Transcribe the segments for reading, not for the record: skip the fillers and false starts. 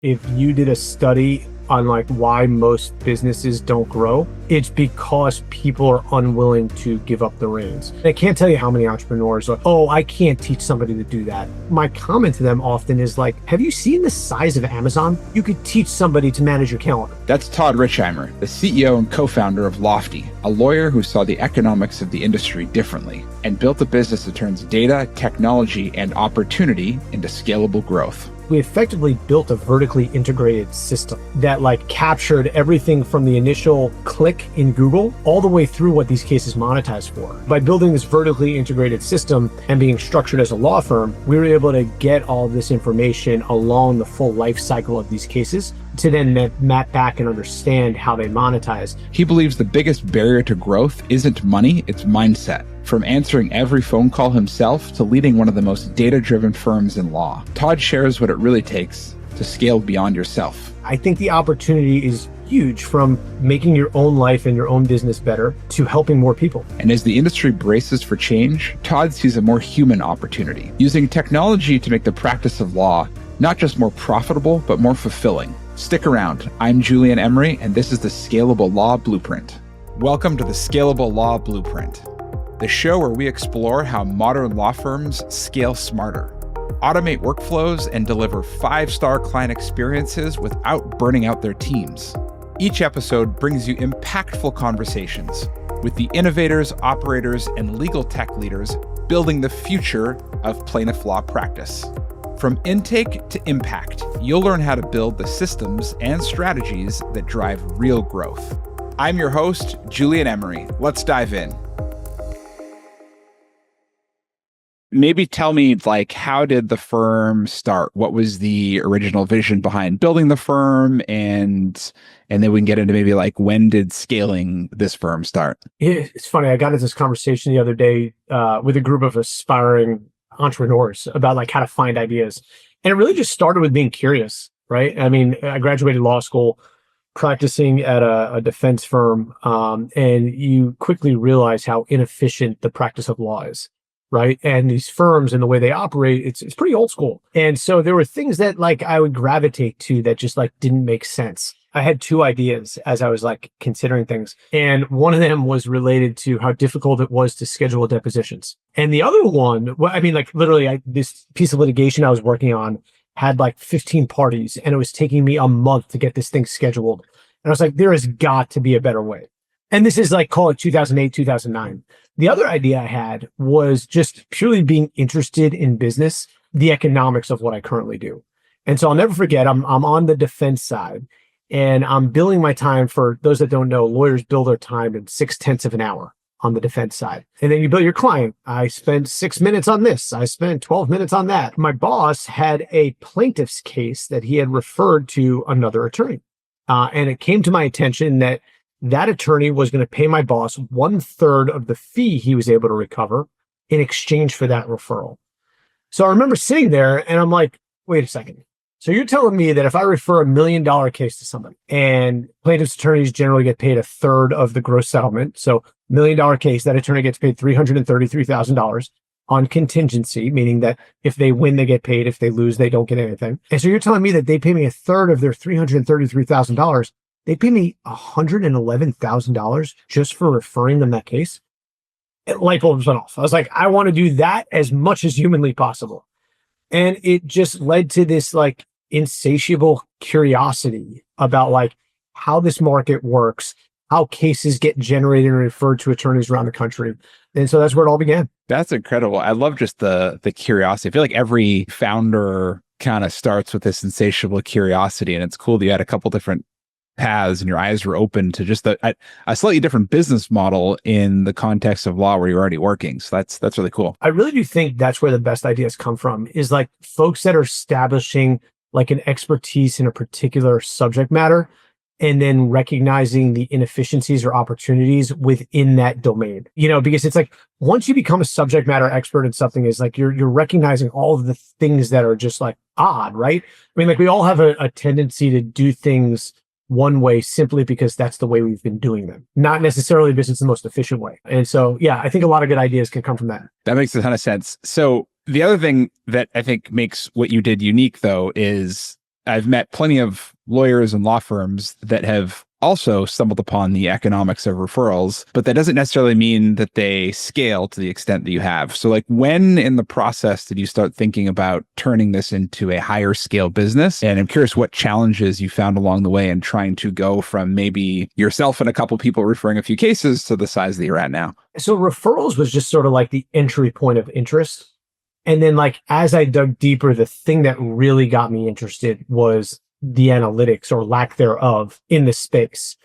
If you did a study on like why most businesses don't grow, it's because people are unwilling to give up the reins. I can't tell you how many entrepreneurs are, oh, I can't teach somebody to do that. My comment to them often is like, have you seen the size of Amazon? You could teach somebody to manage your calendar. That's Todd Richheimer, the CEO and co-founder of Lawfty, a lawyer who saw the economics of the industry differently and built a business that turns data, technology, and opportunity into scalable growth. We effectively built a vertically integrated system that like captured everything from the initial click in Google all the way through what these cases monetize for. By building this vertically integrated system and being structured as a law firm, we were able to get all of this information along the full life cycle of these cases to then map back and understand how they monetize. He believes the biggest barrier to growth isn't money, it's mindset. From answering every phone call himself to leading one of the most data-driven firms in law, Todd shares what it really takes to scale beyond yourself. I think the opportunity is huge, from making your own life and your own business better to helping more people. And as the industry braces for change, Todd sees a more human opportunity, using technology to make the practice of law not just more profitable, but more fulfilling. Stick around. I'm Julien Emery, and this is the Scalable Law Blueprint. Welcome to the Scalable Law Blueprint, the show where we explore how modern law firms scale smarter, automate workflows, and deliver 5-star client experiences without burning out their teams. Each episode brings you impactful conversations with the innovators, operators, and legal tech leaders building the future of plaintiff law practice. From intake to impact, you'll learn how to build the systems and strategies that drive real growth. I'm your host, Julien Emery. Let's dive in. Maybe tell me, like, how did the firm start? What was the original vision behind building the firm? And then we can get into maybe like, when did scaling this firm start? It's funny. I got into this conversation the other day with a group of aspiring entrepreneurs about like how to find ideas. And it really just started with being curious, right? I mean, I graduated law school practicing at a defense firm, and you quickly realize how inefficient the practice of law is. Right. And these firms and the way they operate, it's pretty old school. And so there were things that like I would gravitate to that just like didn't make sense. I had two ideas as I was like considering things. And one of them was related to how difficult it was to schedule depositions. And the other one, well, I mean, like literally this piece of litigation I was working on had like 15 parties, and it was taking me a month to get this thing scheduled. And I was like, there has got to be a better way. And this is like, call it 2008, 2009. The other idea I had was just purely being interested in business, the economics of what I currently do. And so I'll never forget, I'm on the defense side, and I'm billing my time. For those that don't know, lawyers bill their time in 0.6 of an hour on the defense side. And then you bill your client. I spent 6 minutes on this. I spent 12 minutes on that. My boss had a plaintiff's case that he had referred to another attorney. And it came to my attention that attorney was going to pay my boss 1/3 of the fee he was able to recover in exchange for that referral. So I remember sitting there and I'm like, wait a second. So you're telling me that if I refer $1 million case to somebody, and plaintiff's attorneys generally get paid 1/3 of the gross settlement. So $1 million case, that attorney gets paid $333,000 on contingency, meaning that if they win, they get paid. If they lose, they don't get anything. And so you're telling me that they pay me 1/3 of their $333,000. They pay me $111,000 just for referring them that case. Light bulbs went off. I was like, I want to do that as much as humanly possible. And it just led to this like insatiable curiosity about like how this market works, how cases get generated and referred to attorneys around the country. And so that's where it all began. That's incredible. I love just the curiosity. I feel like every founder kind of starts with this insatiable curiosity, and it's cool that you had a couple different paths and your eyes were open to just a slightly different business model in the context of law where you're already working. So that's really cool. I really do think that's where the best ideas come from, is like folks that are establishing like an expertise in a particular subject matter and then recognizing the inefficiencies or opportunities within that domain. You know, because it's like once you become a subject matter expert in something, is like you're recognizing all of the things that are just like odd, right? I mean, like we all have a tendency to do things one way simply because that's the way we've been doing them, not necessarily because it's the most efficient way. And so, yeah, I think a lot of good ideas can come from that. That makes a ton of sense. So the other thing that I think makes what you did unique, though, is I've met plenty of lawyers and law firms that have also stumbled upon the economics of referrals, but that doesn't necessarily mean that they scale to the extent that you have. So like when in the process did you start thinking about turning this into a higher scale business? And I'm curious what challenges you found along the way in trying to go from maybe yourself and a couple people referring a few cases to the size that you're at now. So referrals was just sort of like the entry point of interest. And then like, as I dug deeper, the thing that really got me interested was the analytics or lack thereof in the space.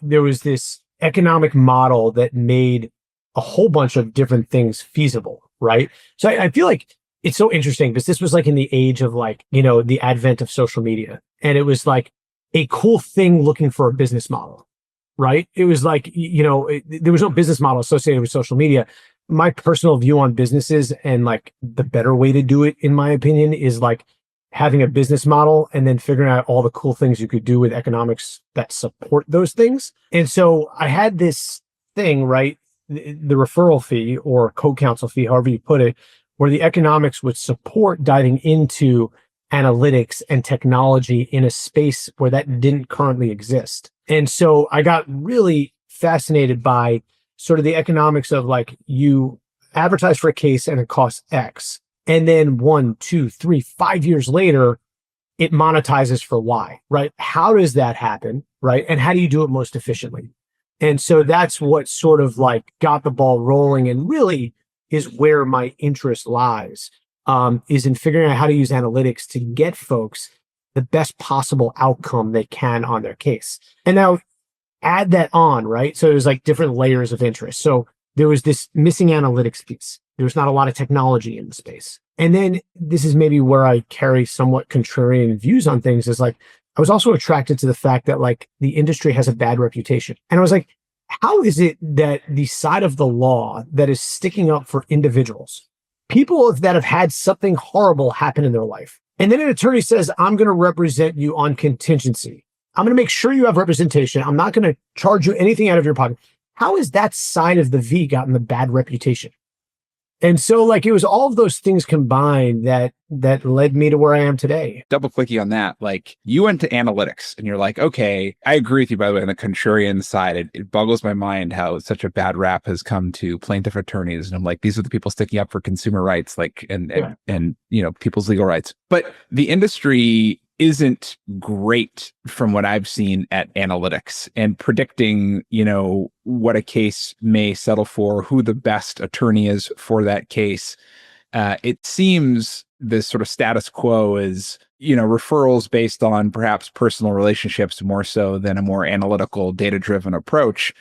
There was this economic model that made a whole bunch of different things feasible, right? So I feel like it's so interesting because this was like in the age of like, the advent of social media. And it was like a cool thing looking for a business model, right? It was like, there was no business model associated with social media. My personal view on businesses and like the better way to do it, in my opinion, is like having a business model and then figuring out all the cool things you could do with economics that support those things. And so I had this thing, right? The referral fee or co-counsel fee, however you put it, where the economics would support diving into analytics and technology in a space where that didn't currently exist. And so I got really fascinated by sort of the economics of like you advertise for a case and it costs X. And then 1, 2, 3, 5 years later, it monetizes for Y, right? How does that happen, right? And how do you do it most efficiently? And so that's what sort of like got the ball rolling and really is where my interest lies, is in figuring out how to use analytics to get folks the best possible outcome they can on their case. And now add that on, right? So there's like different layers of interest. So there was this missing analytics piece. There's not a lot of technology in the space. And then this is maybe where I carry somewhat contrarian views on things, is like, I was also attracted to the fact that like the industry has a bad reputation. And I was like, how is it that the side of the law that is sticking up for individuals, people that have had something horrible happen in their life, and then an attorney says, I'm going to represent you on contingency. I'm going to make sure you have representation. I'm not going to charge you anything out of your pocket. How has that side of the V gotten the bad reputation? And so like it was all of those things combined that led me to where I am today. Double clicking on that, like you went to analytics and you're like, okay, I agree with you, by the way, on the contrarian side. It boggles my mind how such a bad rap has come to plaintiff attorneys. And I'm like, these are the people sticking up for consumer rights, like, and people's legal rights. But the industry isn't great from what I've seen at analytics and predicting, what a case may settle for, who the best attorney is for that case. It seems this sort of status quo is, referrals based on perhaps personal relationships more so than a more analytical, data-driven approach.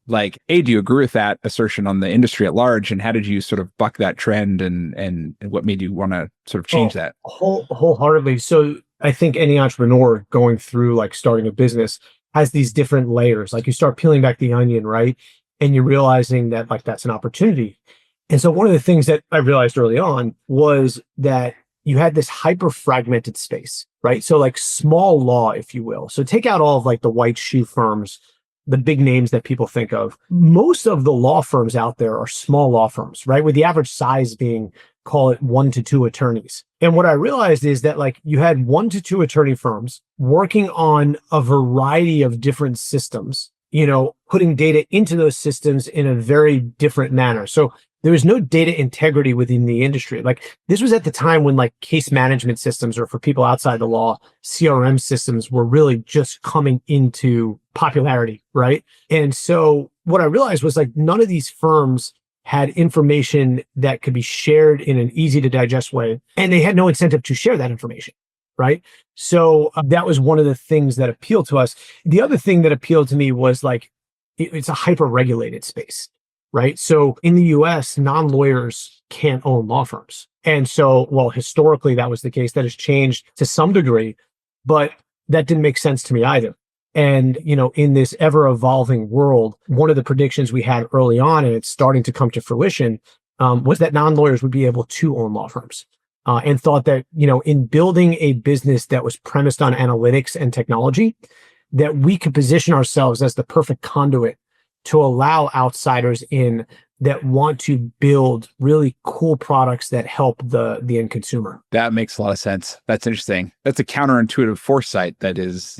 Like, A, do you agree with that assertion on the industry at large? And how did you sort of buck that trend and what made you want to sort of change that? Wholeheartedly. So I think any entrepreneur going through like starting a business has these different layers. Like you start peeling back the onion, right? And you're realizing that like that's an opportunity. And so one of the things that I realized early on was that you had this hyper fragmented space, right? So like small law, if you will. So take out all of like the white shoe firms, the big names that people think of. Most of the law firms out there are small law firms, right? With the average size being, call it 1 to 2 attorneys. And what I realized is that like you had 1 to 2 attorney firms working on a variety of different systems, putting data into those systems in a very different manner. So there was no data integrity within the industry. Like this was at the time when like case management systems, or for people outside the law, CRM systems were really just coming into popularity, right? And so what I realized was like none of these firms had information that could be shared in an easy to digest way, and they had no incentive to share that information, right? So that was one of the things that appealed to us. The other thing that appealed to me was like, it's a hyper regulated space, right? So in the US, non-lawyers can't own law firms. And so, well, historically that was the case. That has changed to some degree, but that didn't make sense to me either. And, in this ever evolving world, one of the predictions we had early on, and it's starting to come to fruition, was that non-lawyers would be able to own law firms, and thought that, in building a business that was premised on analytics and technology, that we could position ourselves as the perfect conduit to allow outsiders in that want to build really cool products that help the end consumer. That makes a lot of sense. That's interesting. That's a counterintuitive foresight that is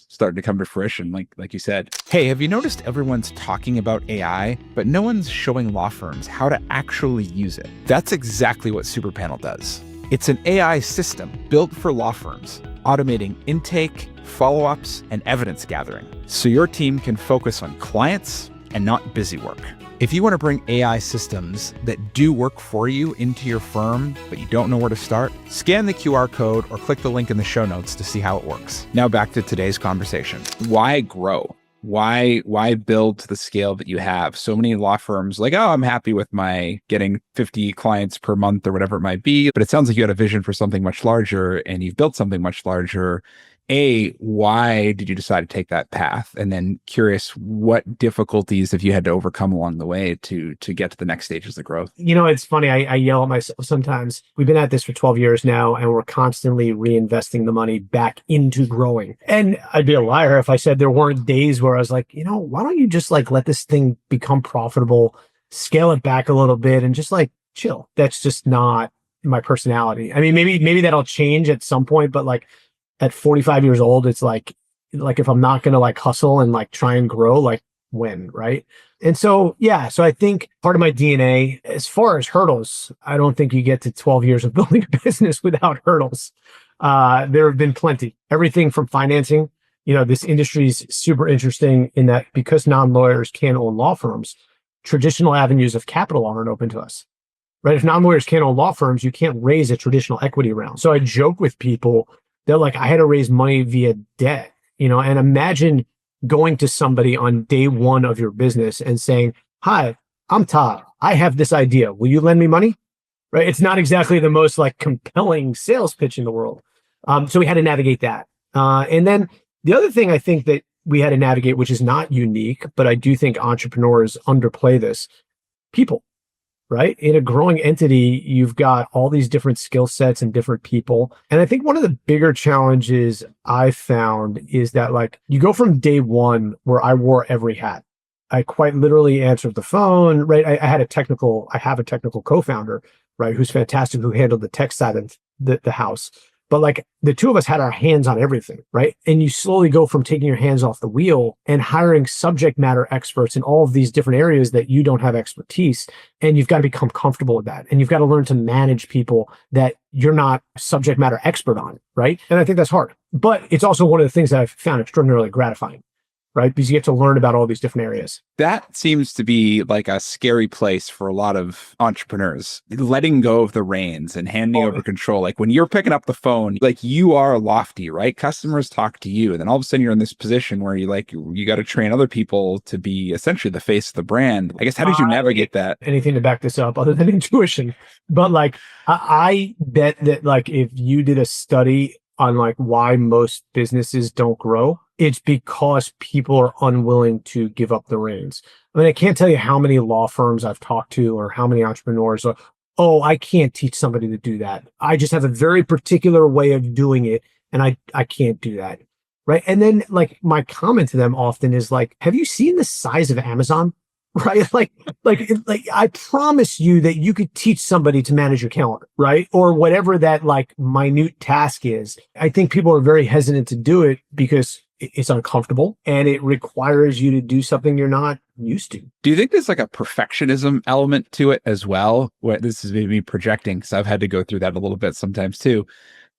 starting to come to fruition, like you said. Hey, have you noticed everyone's talking about AI, but no one's showing law firms how to actually use it? That's exactly what SuperPanel does. It's an AI system built for law firms, automating intake, follow-ups, and evidence gathering, so your team can focus on clients and not busy work. If you want to bring AI systems that do work for you into your firm, but you don't know where to start, scan the QR code or click the link in the show notes to see how it works. Now back to today's conversation. Why grow? Why build to the scale that you have? So many law firms like, oh, I'm happy with my getting 50 clients per month or whatever it might be. But it sounds like you had a vision for something much larger and you've built something much larger. Why did you decide to take that path? And then curious, what difficulties have you had to overcome along the way to get to the next stages of growth? It's funny. I yell at myself sometimes. We've been at this for 12 years now, and we're constantly reinvesting the money back into growing. And I'd be a liar if I said there weren't days where I was like, why don't you just let this thing become profitable, scale it back a little bit, and just chill. That's just not my personality. I mean, maybe that'll change at some point, but at 45 years old, it's like if I'm not going to hustle and try and grow, when, right? And so I think part of my DNA, as far as hurdles, I don't think you get to 12 years of building a business without hurdles. There have been plenty, everything from financing. This industry is super interesting in that because non-lawyers can't own law firms, traditional avenues of capital aren't open to us, right? If non-lawyers can't own law firms, you can't raise a traditional equity round. So I joke with people that I had to raise money via debt, and imagine going to somebody on day one of your business and saying, hi, I'm Todd. I have this idea. Will you lend me money? Right? It's not exactly the most compelling sales pitch in the world. So we had to navigate that. And then the other thing I think that we had to navigate, which is not unique, but I do think entrepreneurs underplay this, people. Right? In a growing entity, you've got all these different skill sets and different people. And I think one of the bigger challenges I found is that you go from day one where I wore every hat. I quite literally answered the phone, right? I have a technical co-founder, right? Who's fantastic, who handled the tech side of the house. But the two of us had our hands on everything, right? And you slowly go from taking your hands off the wheel and hiring subject matter experts in all of these different areas that you don't have expertise. And you've got to become comfortable with that. And you've got to learn to manage people that you're not subject matter expert on, right? And I think that's hard. But it's also one of the things that I've found extraordinarily gratifying, right? Because you get to learn about all these different areas. That seems to be a scary place for a lot of entrepreneurs, letting go of the reins and handing over control. When you're picking up the phone, you are Lawfty, right? Customers talk to you. And then all of a sudden you're in this position where you got to train other people to be essentially the face of the brand. I guess, how did you navigate that? Anything to back this up other than intuition. But I bet that if you did a study on why most businesses don't grow, it's because people are unwilling to give up the reins. I mean, I can't tell you how many law firms I've talked to or how many entrepreneurs are, I can't teach somebody to do that. I just have a very particular way of doing it, and I can't do that, right? And then my comment to them often is have you seen the size of Amazon? Right? I promise you that you could teach somebody to manage your calendar, right? Or whatever that minute task is. I think people are very hesitant to do it because it's uncomfortable and it requires you to do something you're not used to. Do you think there's a perfectionism element to it as well? Where this is maybe me projecting, because I've had to go through that a little bit sometimes too.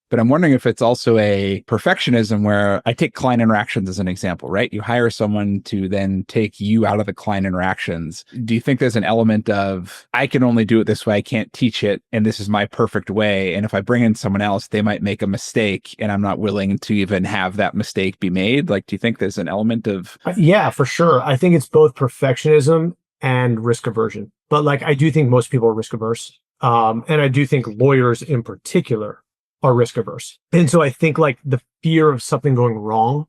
But I'm wondering if it's also a perfectionism where I take client interactions as an example, right? You hire someone to then take you out of the client interactions. Do you think there's an element of, I can only do it this way, I can't teach it, and this is my perfect way. And if I bring in someone else, they might make a mistake and I'm not willing to even have that mistake be made? Do you think there's an element of... Yeah, for sure. I think it's both perfectionism and risk aversion. But I do think most people are risk averse. And I do think lawyers in particular are risk averse. And so I think the fear of something going wrong,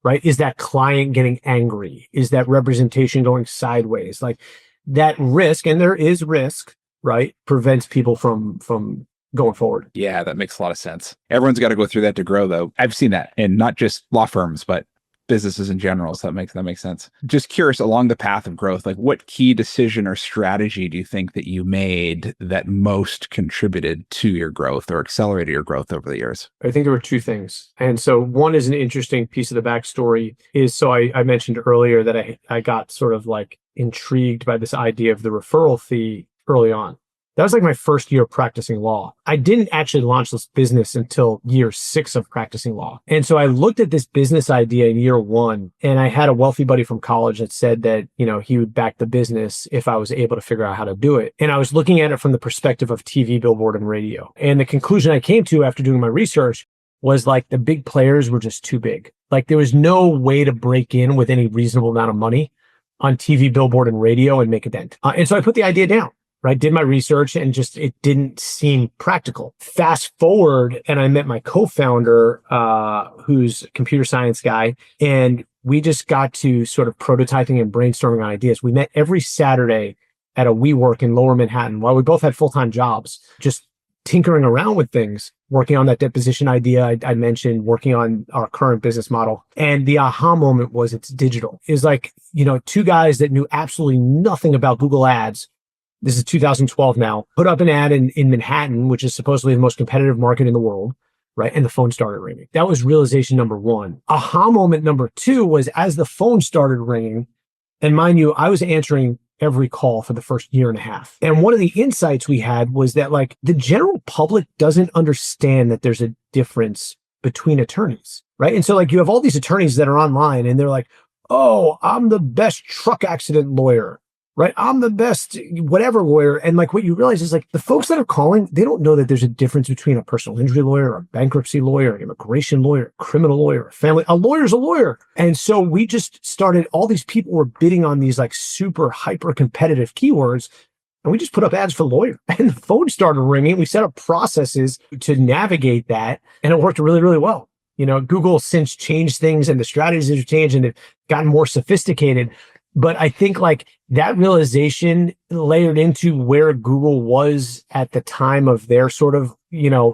right? Is that client getting angry? Is that representation going sideways? That risk, and there is risk, right? Prevents people from going forward. Yeah, that makes a lot of sense. Everyone's got to go through that to grow though. I've seen that, and not just law firms, but businesses in general. So that makes sense. Just curious, along the path of growth, like what key decision or strategy do you think that you made that most contributed to your growth or accelerated your growth over the years? I think there were two things. And so one is an interesting piece of the backstory is, so I mentioned earlier that I got sort of like intrigued by this idea of the referral fee early on. That was like my first year practicing law. I didn't actually launch this business until year 6 of practicing law. And so I looked at this business idea in year 1, and I had a wealthy buddy from college that said that, he would back the business if I was able to figure out how to do it. And I was looking at it from the perspective of TV, billboard, and radio. And the conclusion I came to after doing my research was like the big players were just too big. Like there was no way to break in with any reasonable amount of money on TV, billboard, and radio and make a dent. And so I put the idea down. Right. Did my research and just, it didn't seem practical. Fast forward and I met my co-founder, who's a computer science guy. And we just got to sort of prototyping and brainstorming on ideas. We met every Saturday at a WeWork in Lower Manhattan while we both had full-time jobs, just tinkering around with things, working on that deposition idea I mentioned, working on our current business model. And the aha moment was it's digital. It's like, two guys that knew absolutely nothing about Google Ads. This is 2012 now, put up an ad in Manhattan, which is supposedly the most competitive market in the world, right? And the phone started ringing. That was realization number 1. Aha moment number 2 was as the phone started ringing, and mind you, I was answering every call for the first year and a half. And one of the insights we had was that like the general public doesn't understand that there's a difference between attorneys, right? And so like you have all these attorneys that are online and they're like, oh, I'm the best truck accident lawyer. Right? I'm the best whatever lawyer. And like what you realize is like the folks that are calling, they don't know that there's a difference between a personal injury lawyer, a bankruptcy lawyer, an immigration lawyer, a criminal lawyer, a lawyer's a lawyer. And so we just started, all these people were bidding on these like super hyper competitive keywords. And we just put up ads for lawyer and the phone started ringing. We set up processes to navigate that. And it worked really, really well. Google since changed things and the strategies have changed and they've gotten more sophisticated. But I think like that realization layered into where Google was at the time of their sort of,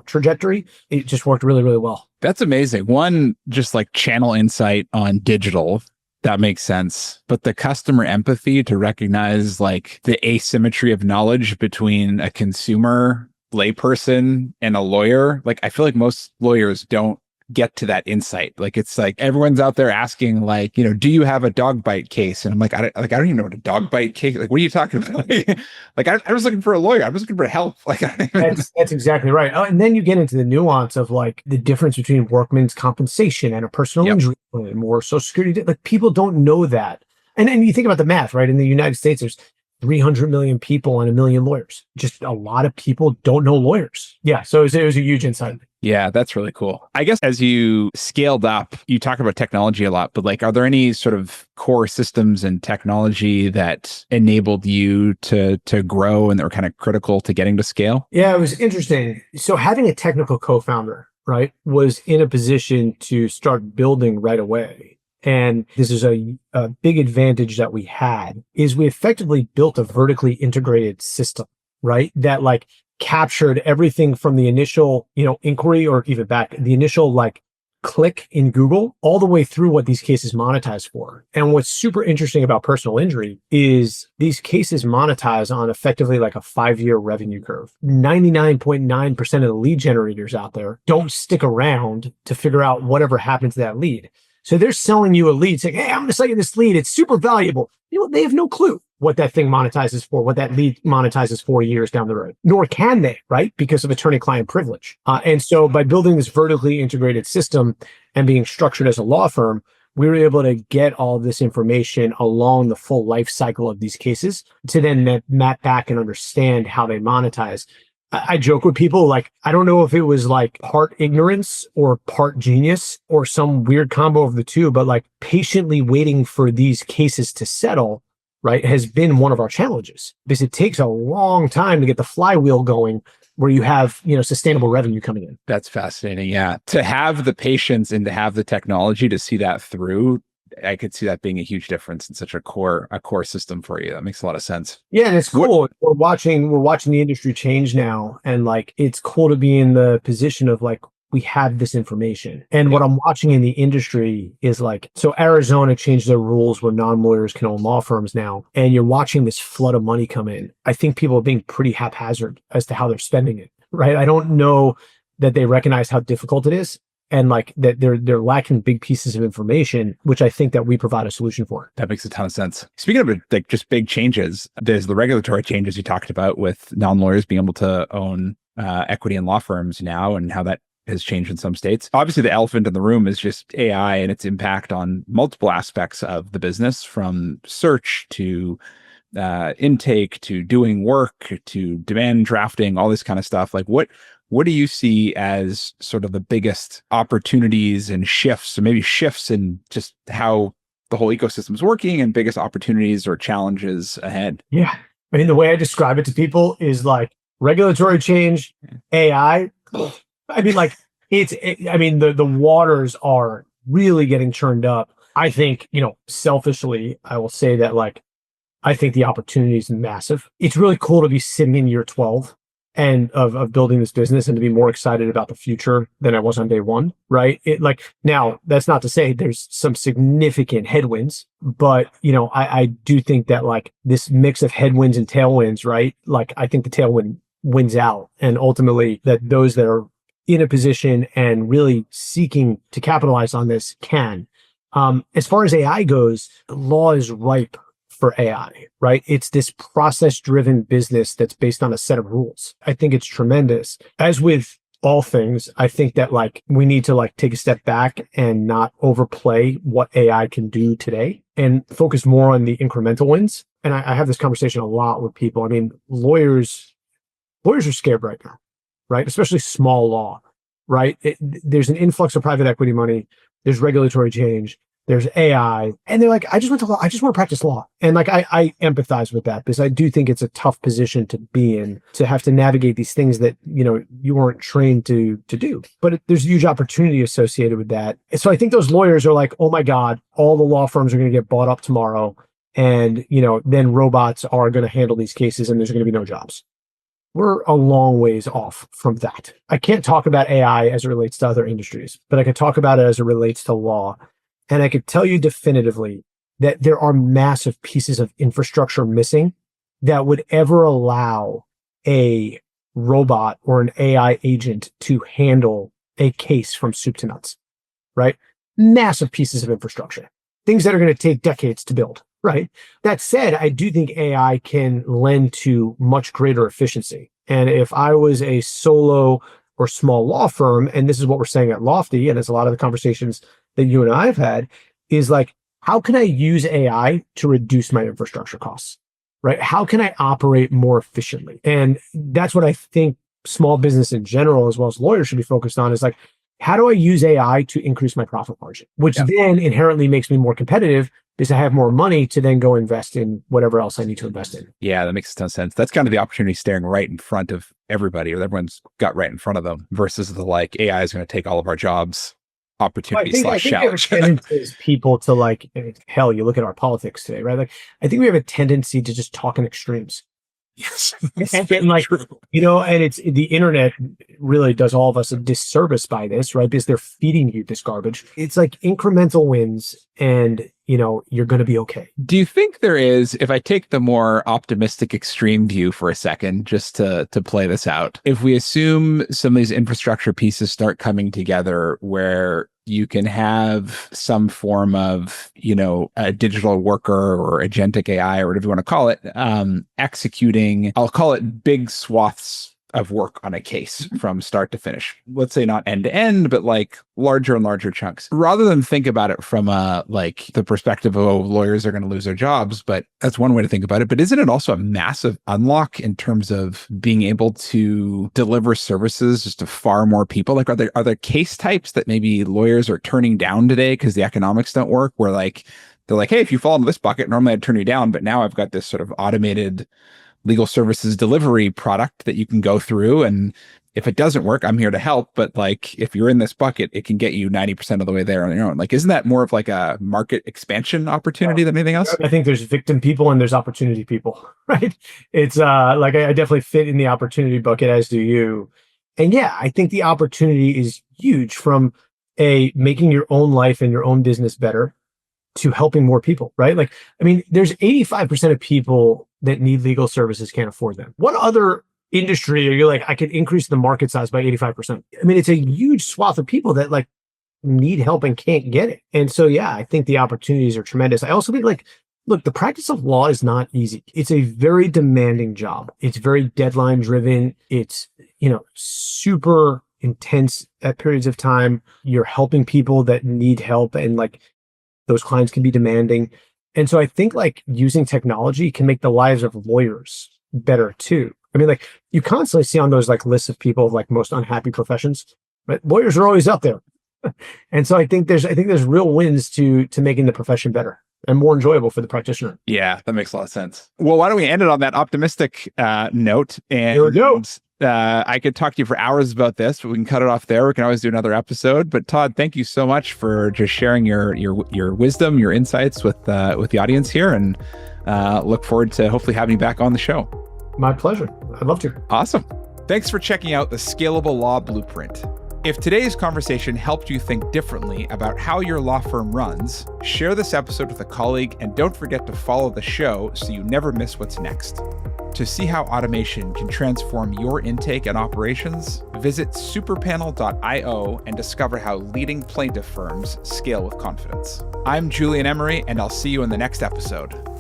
trajectory, it just worked really, really well. That's amazing. One, just like channel insight on digital, that makes sense. But the customer empathy to recognize like the asymmetry of knowledge between a consumer, layperson, and a lawyer. Like I feel like most lawyers don't get to that insight. Like it's like everyone's out there asking like, do you have a dog bite case? And I'm like, I don't even know what a dog bite case. Like, what are you talking about? I was looking for a lawyer. I was looking for help. Like that's exactly right. Oh, and then you get into the nuance of like the difference between workman's compensation and a personal injury claim or Social Security. Like people don't know that. And you think about the math, right? In the United States, there's 300 million people and 1 million lawyers. Just a lot of people don't know lawyers. Yeah. So it was a huge insight. Yeah, that's really cool. I guess as you scaled up, you talk about technology a lot, but like, are there any sort of core systems and technology that enabled you to grow and that were kind of critical to getting to scale? Yeah, it was interesting. So having a technical co-founder, right, was in a position to start building right away. And this is a big advantage that we had is we effectively built a vertically integrated system, right? That like captured everything from the initial, inquiry or even back, the initial like click in Google all the way through what these cases monetize for. And what's super interesting about personal injury is these cases monetize on effectively like a 5-year revenue curve. 99.9% of the lead generators out there don't stick around to figure out whatever happened to that lead. So they're selling you a lead saying, hey, I'm going to sell you this lead. It's super valuable. They have no clue what that thing monetizes for, what that lead monetizes 4 years down the road, nor can they, right? Because of attorney-client privilege. And so by building this vertically integrated system and being structured as a law firm, we were able to get all of this information along the full life cycle of these cases to then map back and understand how they monetize. I joke with people, like, I don't know if it was like part ignorance or part genius or some weird combo of the two, but like patiently waiting for these cases to settle, right, has been one of our challenges because it takes a long time to get the flywheel going where you have, sustainable revenue coming in. That's fascinating. Yeah. To have the patience and to have the technology to see that through, I could see that being a huge difference in such a core system for you. That makes a lot of sense. Yeah, and it's cool. We're watching the industry change now, and like it's cool to be in the position of like we have this information. And what I'm watching in the industry is like, so Arizona changed their rules where non-lawyers can own law firms now. And you're watching this flood of money come in. I think people are being pretty haphazard as to how they're spending it, right? I don't know that they recognize how difficult it is. And like that they're lacking big pieces of information, which I think that we provide a solution for. That makes a ton of sense. Speaking of like just big changes, there's the regulatory changes you talked about with non-lawyers being able to own equity in law firms now, and how that has changed in some states. Obviously, the elephant in the room is just AI and its impact on multiple aspects of the business, from search to intake to doing work to demand drafting, all this kind of stuff. Like what do you see as sort of the biggest opportunities and shifts, or maybe shifts in just how the whole ecosystem is working, and biggest opportunities or challenges ahead? Yeah. I mean, the way I describe it to people is like regulatory change, AI. I mean, like the waters are really getting churned up. I think, selfishly, I will say that like, I think the opportunity is massive. It's really cool to be sitting in year 12 and of building this business, and to be more excited about the future than I was on day one, right? Now that's not to say there's some significant headwinds, but I do think that like this mix of headwinds and tailwinds, right? Like I think the tailwind wins out, and ultimately that those that are in a position and really seeking to capitalize on this can. As far as AI goes, the law is ripe for AI, right? It's this process-driven business that's based on a set of rules. I think it's tremendous. As with all things, I think that like we need to like take a step back and not overplay what AI can do today, and focus more on the incremental wins. And I have this conversation a lot with people. I mean, lawyers are scared right now, right? Especially small law, right? There's an influx of private equity money. There's regulatory change. There's AI. And they're like, I just want to practice law. And like, I empathize with that, because I do think it's a tough position to be in, to have to navigate these things that, you weren't trained to do. But there's a huge opportunity associated with that. And so I think those lawyers are like, oh my God, all the law firms are going to get bought up tomorrow. And, then robots are going to handle these cases and there's going to be no jobs. We're a long ways off from that. I can't talk about AI as it relates to other industries, but I can talk about it as it relates to law. And I could tell you definitively that there are massive pieces of infrastructure missing that would ever allow a robot or an AI agent to handle a case from soup to nuts, right? Massive pieces of infrastructure, things that are going to take decades to build, right? That said, I do think AI can lend to much greater efficiency. And if I was a solo or small law firm, and this is what we're saying at Lawfty, and it's a lot of the conversations that you and I have had, is like, how can I use AI to reduce my infrastructure costs, right? How can I operate more efficiently? And that's what I think small business in general, as well as lawyers, should be focused on, is like, how do I use AI to increase my profit margin, which then inherently makes me more competitive, because I have more money to then go invest in whatever else I need to invest in. Yeah, that makes a ton of sense. That's kind of the opportunity staring right in front of everybody, or everyone's got right in front of them, versus the like, AI is going to take all of our jobs opportunity slash challenge. I think we have people to like, hell, you look at our politics today, right? Like, I think we have a tendency to just talk in extremes. Yes. And like, and it's the internet really does all of us a disservice by this, right? Because they're feeding you this garbage. It's like incremental wins, and you're going to be okay. Do you think there is, if I take the more optimistic extreme view for a second, just to play this out, if we assume some of these infrastructure pieces start coming together where you can have some form of, a digital worker or agentic AI or whatever you want to call it, executing, I'll call it big swaths of work on a case from start to finish. Let's say not end to end, but like larger and larger chunks. Rather than think about it from like the perspective of, oh, lawyers are going to lose their jobs, but that's one way to think about it. But isn't it also a massive unlock in terms of being able to deliver services just to far more people? Like, are there case types that maybe lawyers are turning down today because the economics don't work, where like they're like, hey, if you fall into this bucket, normally I'd turn you down, but now I've got this sort of automated legal services delivery product that you can go through, and if it doesn't work, I'm here to help. But like, if you're in this bucket, it can get you 90% of the way there on your own. Like, isn't that more of like a market expansion opportunity than anything else? I think there's victim people and there's opportunity people, right? It's like, I definitely fit in the opportunity bucket, as do you. And yeah, I think the opportunity is huge from making your own life and your own business better to helping more people, right? Like, I mean, there's 85% of people that need legal services can't afford them. What other industry are you like, I could increase the market size by 85%? I mean, it's a huge swath of people that like need help and can't get it. And so, yeah, I think the opportunities are tremendous. I also think like, look, the practice of law is not easy. It's a very demanding job. It's very deadline driven. It's, super intense at periods of time. You're helping people that need help, and like those clients can be demanding. And so I think like using technology can make the lives of lawyers better too. I mean, like you constantly see on those like lists of people like most unhappy professions, right? Lawyers are always up there. And so I think there's real wins to making the profession better and more enjoyable for the practitioner. Yeah, that makes a lot of sense. Well, why don't we end it on that optimistic note? And here we go. I could talk to you for hours about this, but we can cut it off there. We can always do another episode. But Todd, thank you so much for just sharing your wisdom, your insights with the audience here, and look forward to hopefully having you back on the show. My pleasure. I'd love to. Awesome. Thanks for checking out the Scalable Law Blueprint. If today's conversation helped you think differently about how your law firm runs, share this episode with a colleague, and don't forget to follow the show so you never miss what's next. To see how automation can transform your intake and operations, visit superpanel.io and discover how leading plaintiff firms scale with confidence. I'm Julien Emery, and I'll see you in the next episode.